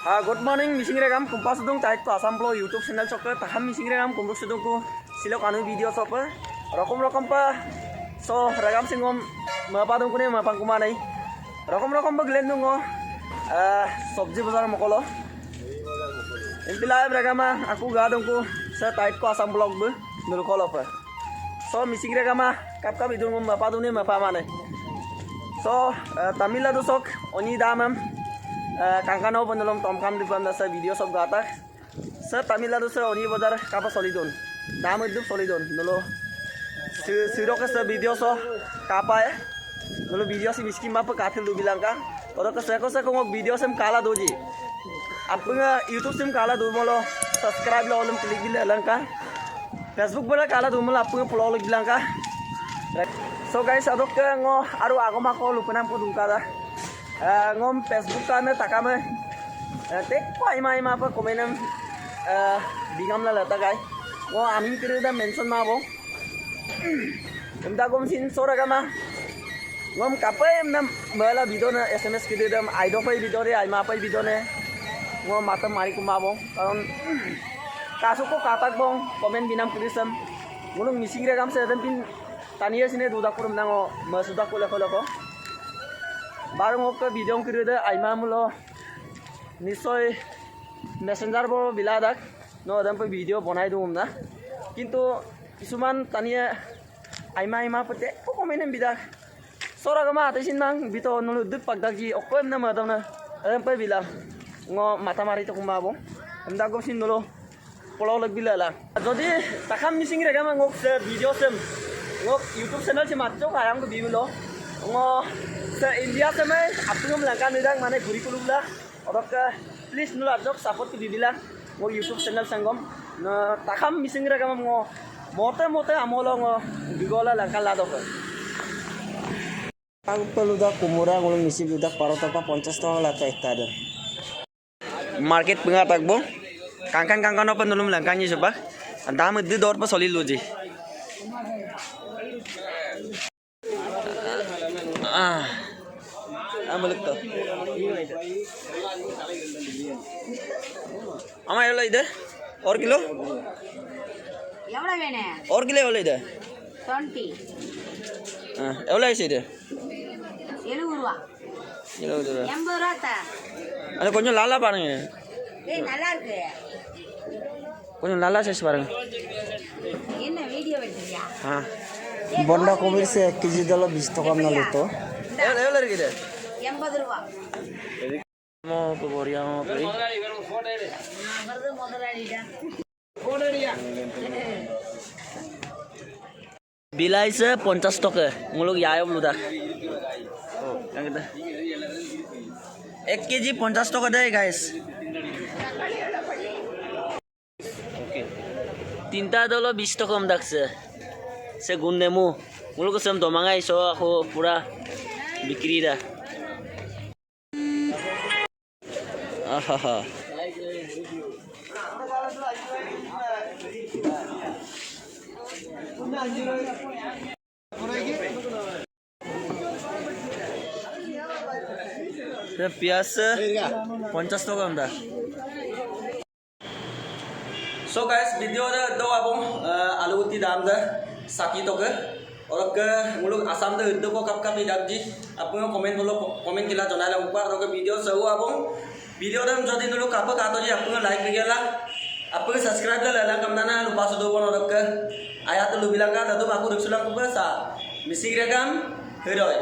Good morning, missing regam kumpas dong taik to asam plo YouTube channel sok taham missing regam kumpus dong ku silok anu video sok rokom pa so regam singom mapa dong kune mapang kumanai rokom pa glen dong sobji bazar mokolo impilai regama aku ga dong ku sa taik ko asam blog bu nul kolo pa so missing regama kap idung mapa dong ne mapa manai so Tamil Nadu sok oni damam Kangkano penelum tomkam di dalam dasa video sob gata. Se Tamil Nadu se oni bazar kapa solidon. Dam itu solidon. Nolo siro ke se video so kapa ya. Nolo video si miskin apa katil du bilang kan. Orang ke se ko video sem kala doji. Apa YouTube sem kala du molo subscribe lo olem klik bilang kan. Facebook bala kala du molo apa follow bilang kan. So guys adok ke ngo aru agama ko lupanam ko dungka dah. Ngom Facebook kan takame tek ko ima apa komenam bingam la lata guys ngo ami kire da mention ma bo umda gom sin sora gama ngom kapai nam bala video na SMS kide dam aido pai video re aima pai video ne ngo mata mari kuma bo karon kasu ko katak bong komen binam krisam ngulung missing re gam se dan pin tania sine duda kurum nango masuda ko la ko barang ke video kiri deh aima mulo nisoi messenger bo biladak no adam pe video bonai dum na kintu isuman tania aima pete ko komenen bidak sora gama atesin nang bito nulu duk pagdagi okoem na madam na adam pe bilang ngo mata mari to kumabo amda go sin nulo polo lag bilala jodi takam missing re gama ngok se video sem ngok YouTube channel se matcho kayang ko bimulo ngo se India se mai apung melangkan nidang mana guri kulubla orang ke please nula jok support ke bibilang ngo YouTube channel sanggom na takam missing ra kam ngo mote amolo ngo bigola langkan ladok aku perlu dah kumura ngulung misi budak parota pa 50 tahun lata ektada market pengatak bong kangkan apa nulum langkannya coba andam itu dor pa solid loji Amaluk to. Ama evlo ide? Or kilo? Evlo vene? Or kilo evlo ide? 20. Evlo ise ide? 70 ரூபா. 70 ரூபா. 80 ரூபா தா. அது கொஞ்சம் லாலா பாருங்க. நல்லா இருக்கு. கொஞ்சம் லாலா சைஸ் பாருங்க. என்ன வீடியோ எடுத்தியா? বন্ডা কবির সে 1 কেজি দল 20 টাকা নালে তো এগুলো কি রে 80 রূপা মো তো বড়িয়া মো কই বড় মদরাড়িটা বিলাইছে 50 টাকা মুলক ইয়ায়ম লুদা ও কাঙ্গদা 1 কেজি 50 টাকা দেয় গাইস ওকে তিনটা দল 20 টাকা কম দাকছে se gundemu mulu kesem domangai so aku pura bikri dah biasa 50 টাকা dah so guys video dah do abong alu uti dam dah saki to ke orang ke muluk asam dah itu kok kap idak ji apa yang komen dulu komen kila jonai lah upah orang ke video seru abong video dah jadi dulu kapa kato ji apa yang like lagi lah apa yang subscribe lah lah kamdana lupa sudah pun orang ke ayat lu bilang kan tuh aku ruksulang ke bahasa misi rekam hidoi